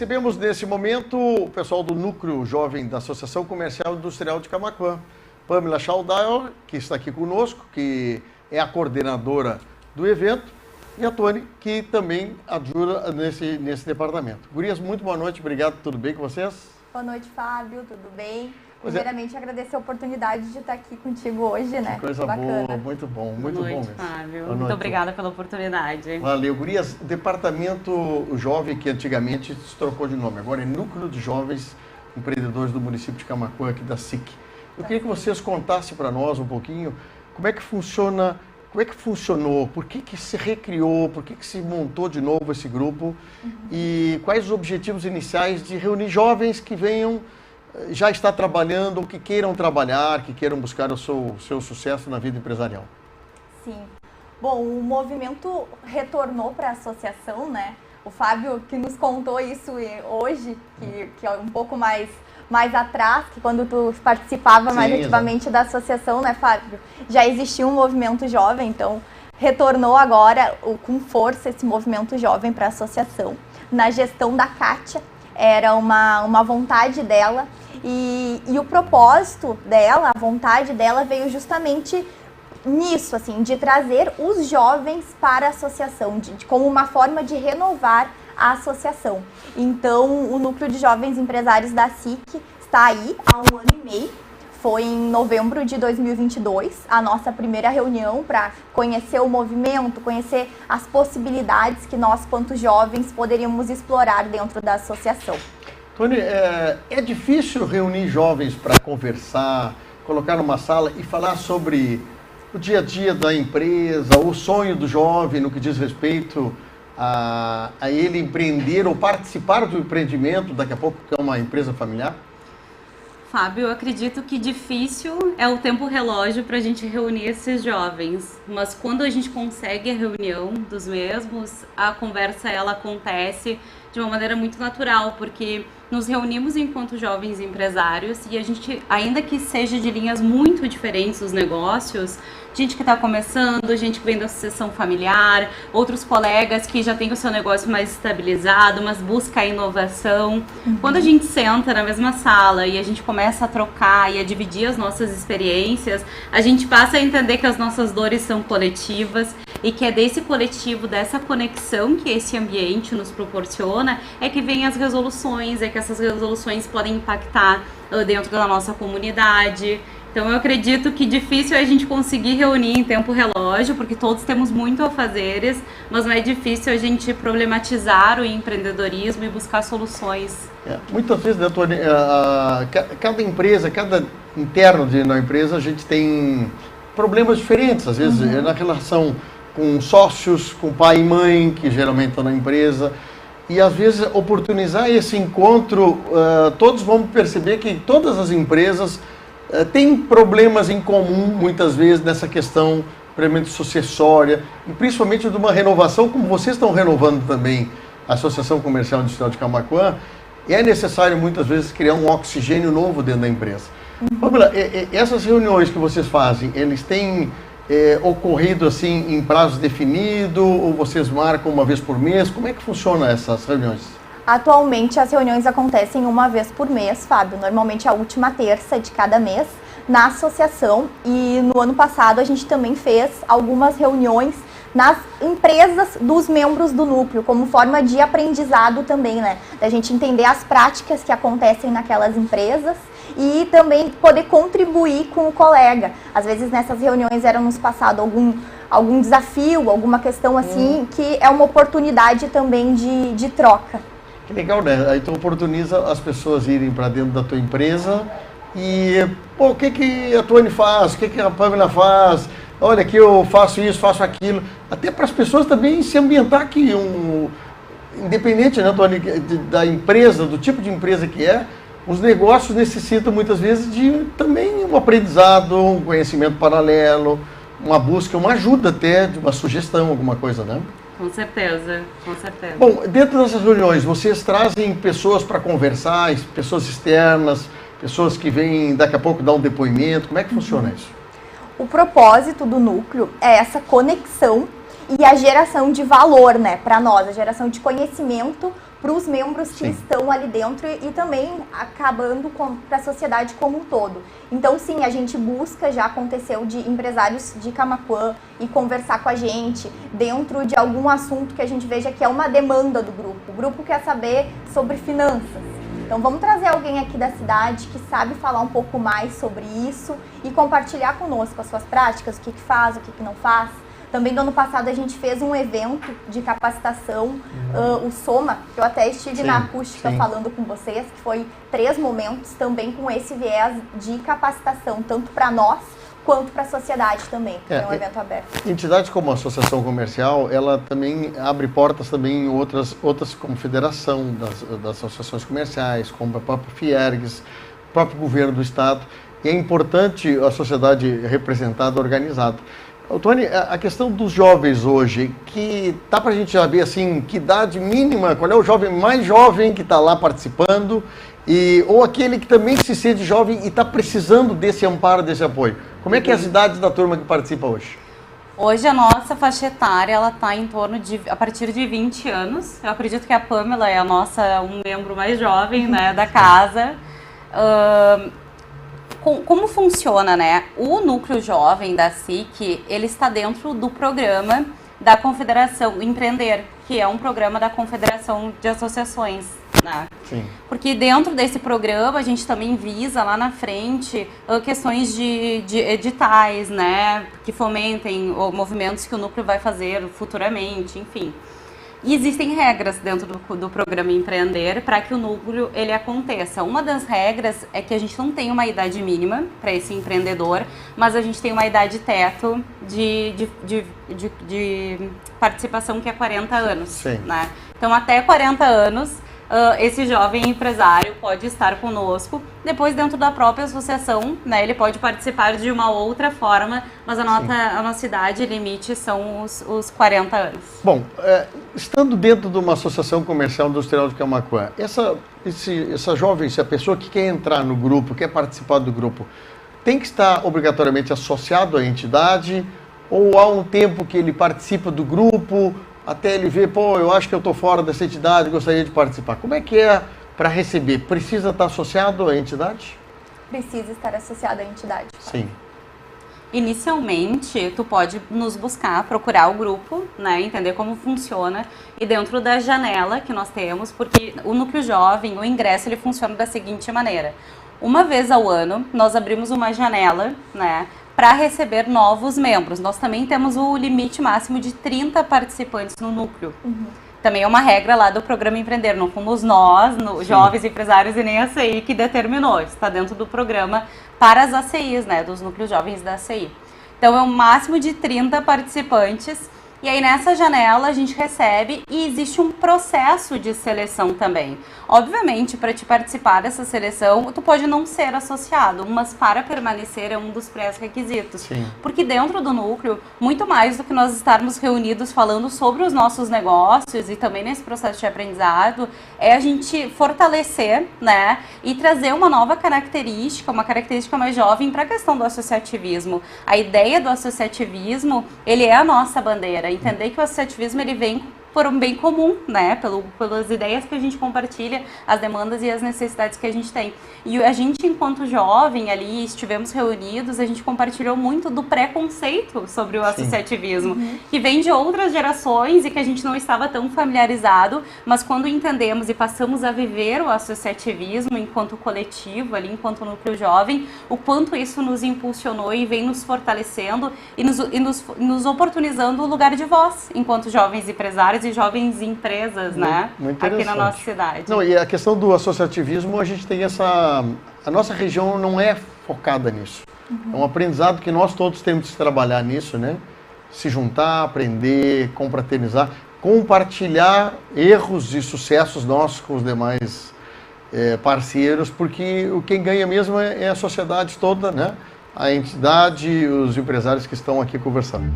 recebemos nesse momento o pessoal do Núcleo Jovem da Associação Comercial e Industrial de Camaquã. Pamela Schaldauer, que está aqui conosco, que é a coordenadora do evento, e a Tony, que também ajuda nesse departamento. Gurias, muito boa noite, obrigado, tudo bem com vocês? Boa noite, Fábio, tudo bem? Primeiramente, agradecer a oportunidade de estar aqui contigo hoje, né? Que coisa boa, muito bom, muito bom mesmo. Fábio. Muito obrigada pela oportunidade. Valeu, Gurias. O Departamento Jovem, que antigamente se trocou de nome, agora é Núcleo de Jovens Empreendedores do município de Camaquã, aqui da SIC. Eu queria que vocês contassem para nós um pouquinho como é que funciona, como é que funcionou, por que se recriou, por que se montou de novo esse grupo e quais os objetivos iniciais de reunir jovens que venham já estar trabalhando ou que queiram trabalhar, que queiram buscar o seu sucesso na vida empresarial. Sim. Bom, o movimento retornou para a associação, né? O Fábio que nos contou isso hoje, que é um pouco mais atrás, que quando tu participava mais ativamente da associação, né, Fábio? Já existia um movimento jovem, então retornou agora com força esse movimento jovem para a associação. Na gestão da Kátia, era uma vontade dela e o propósito dela, a vontade dela veio justamente nisso, assim, de trazer os jovens para a associação, como uma forma de renovar a associação. Então, o Núcleo de Jovens Empresários da SIC está aí há 1 ano e meio. Foi em novembro de 2022, a nossa primeira reunião para conhecer o movimento, conhecer as possibilidades que nós, quanto jovens, poderíamos explorar dentro da associação. Tony, é difícil reunir jovens para conversar, colocar numa sala e falar sobre o dia a dia da empresa, o sonho do jovem no que diz respeito a ele empreender ou participar do empreendimento, daqui a pouco que é uma empresa familiar? Fábio, eu acredito que difícil é o tempo relógio para a gente reunir esses jovens, mas quando a gente consegue a reunião dos mesmos, a conversa ela acontece de uma maneira muito natural, porque nos reunimos enquanto jovens empresários e a gente, ainda que seja de linhas muito diferentes os negócios, gente que está começando, gente que vem da sucessão familiar, outros colegas que já têm o seu negócio mais estabilizado, mas busca a inovação. Quando a gente senta na mesma sala e a gente começa a trocar e a dividir as nossas experiências, a gente passa a entender que as nossas dores são coletivas e que é desse coletivo, dessa conexão que esse ambiente nos proporciona, é que vem as resoluções, é que essas resoluções podem impactar dentro da nossa comunidade. Então eu acredito que difícil é a gente conseguir reunir em tempo relógio, porque todos temos muito a fazeres, mas não é difícil a gente problematizar o empreendedorismo e buscar soluções. Muitas vezes, né, Tony, cada empresa, cada interno na empresa, a gente tem problemas diferentes, às vezes na relação com sócios, com pai e mãe, que geralmente estão na empresa, e às vezes oportunizar esse encontro, todos vão perceber que todas as empresas têm problemas em comum, muitas vezes, nessa questão realmente sucessória, e principalmente de uma renovação, como vocês estão renovando também a Associação Comercial e Industrial de Camaquã, é necessário muitas vezes criar um oxigênio novo dentro da empresa. Pamela, essas reuniões que vocês fazem, eles têm ocorrido assim em prazos definidos, ou vocês marcam uma vez por mês? Como é que funciona essas reuniões? Atualmente as reuniões acontecem uma vez por mês, Fábio, normalmente a última terça de cada mês na associação, e no ano passado a gente também fez algumas reuniões nas empresas dos membros do núcleo, como forma de aprendizado também, né? Da gente entender as práticas que acontecem naquelas empresas e também poder contribuir com o colega. Às vezes nessas reuniões era nos passado algum desafio, alguma questão assim, que é uma oportunidade também de troca. Que legal, né? Aí tu oportuniza as pessoas irem para dentro da tua empresa e, pô, o que a Tony faz, o que a Pamela faz, olha aqui eu faço isso, faço aquilo, até para as pessoas também se ambientar aqui, independente, né, Tony, da empresa, do tipo de empresa que é, os negócios necessitam muitas vezes de também um aprendizado, um conhecimento paralelo, uma busca, uma ajuda até, de uma sugestão, alguma coisa, né? Com certeza, com certeza. Bom, dentro dessas reuniões, vocês trazem pessoas para conversar, pessoas externas, pessoas que vêm daqui a pouco dar um depoimento, como é que funciona isso? O propósito do núcleo é essa conexão e a geração de valor, né, para nós, a geração de conhecimento para os membros que estão ali dentro e também acabando para a sociedade como um todo. Então, sim, a gente busca, já aconteceu de empresários de Camaquã e conversar com a gente dentro de algum assunto que a gente veja que é uma demanda do grupo. O grupo quer saber sobre finanças. Então, vamos trazer alguém aqui da cidade que sabe falar um pouco mais sobre isso e compartilhar conosco as suas práticas, o que faz, o que não faz. Também no ano passado a gente fez um evento de capacitação, o Soma, que eu até estive na acústica falando com vocês, que foi 3 momentos também com esse viés de capacitação, tanto para nós quanto para a sociedade também, que é um evento aberto. Entidades como a Associação Comercial, ela também abre portas também em outras como Federação das Associações Comerciais, como a própria Fiergs, o próprio governo do Estado, e é importante a sociedade representada, organizada. Tony, a questão dos jovens hoje, que dá para a gente saber assim, que idade mínima, qual é o jovem mais jovem que está lá participando, ou aquele que também se sente jovem e está precisando desse amparo, desse apoio. Como é que é as idades da turma que participa hoje? Hoje a nossa faixa etária, ela está em torno de, a partir de 20 anos. Eu acredito que a Pamela é um membro mais jovem, né, da casa. Como funciona, né? O Núcleo Jovem da SIC, ele está dentro do programa da Confederação Empreender, que é um programa da Confederação de Associações, né? Sim. Porque dentro desse programa a gente também visa lá na frente questões de editais, né? Que fomentem movimentos que o núcleo vai fazer futuramente, enfim. E existem regras dentro do programa Empreender para que o núcleo ele aconteça. Uma das regras é que a gente não tem uma idade mínima para esse empreendedor, mas a gente tem uma idade teto de participação que é 40 anos. Sim. Né? Então, até 40 anos, esse jovem empresário pode estar conosco. Depois, dentro da própria associação, né, ele pode participar de uma outra forma, mas a nossa idade limite são os 40 anos. Bom, estando dentro de uma associação comercial industrial de Camaquã, essa jovem, se a pessoa que quer entrar no grupo, quer participar do grupo, tem que estar obrigatoriamente associado à entidade, ou há um tempo que ele participa do grupo, até ele ver, eu acho que eu estou fora dessa entidade, gostaria de participar. Como é que é para receber? Precisa estar associado à entidade? Precisa estar associado à entidade. Sim. Inicialmente, tu pode nos buscar, procurar o grupo, né, entender como funciona, e dentro da janela que nós temos, porque o Núcleo Jovem, o ingresso, ele funciona da seguinte maneira. Uma vez ao ano, nós abrimos uma janela, né, para receber novos membros. Nós também temos o limite máximo de 30 participantes no núcleo. Também é uma regra lá do programa Empreender. Não fomos nós, jovens empresários, e nem a ACI que determinou. Está dentro do programa para as ACIs, né, dos núcleos jovens da ACI. Então é um máximo de 30 participantes. E aí nessa janela a gente recebe e existe um processo de seleção também. Obviamente, para te participar dessa seleção, tu pode não ser associado, mas para permanecer é um dos pré-requisitos. Porque dentro do núcleo, muito mais do que nós estarmos reunidos falando sobre os nossos negócios e também nesse processo de aprendizado, é a gente fortalecer, né, e trazer uma nova característica, uma característica mais jovem para a questão do associativismo. A ideia do associativismo, ele é a nossa bandeira. Entender que o associativismo ele vem por um bem comum, né? Pelas ideias que a gente compartilha, as demandas e as necessidades que a gente tem. E a gente, enquanto jovem ali, estivemos reunidos, a gente compartilhou muito do preconceito sobre o associativismo, que vem de outras gerações e que a gente não estava tão familiarizado, mas quando entendemos e passamos a viver o associativismo enquanto coletivo, ali, enquanto núcleo jovem, o quanto isso nos impulsionou e vem nos fortalecendo e nos oportunizando o lugar de voz, enquanto jovens empresários e jovens empresas, né? Muito aqui na nossa cidade. Não, e a questão do associativismo, a gente tem a nossa região não é focada nisso. É um aprendizado que nós todos temos que trabalhar nisso, né? Se juntar, aprender, confraternizar, compartilhar erros e sucessos nossos com os demais parceiros, porque quem ganha mesmo é a sociedade toda, né? A entidade, os empresários que estão aqui conversando.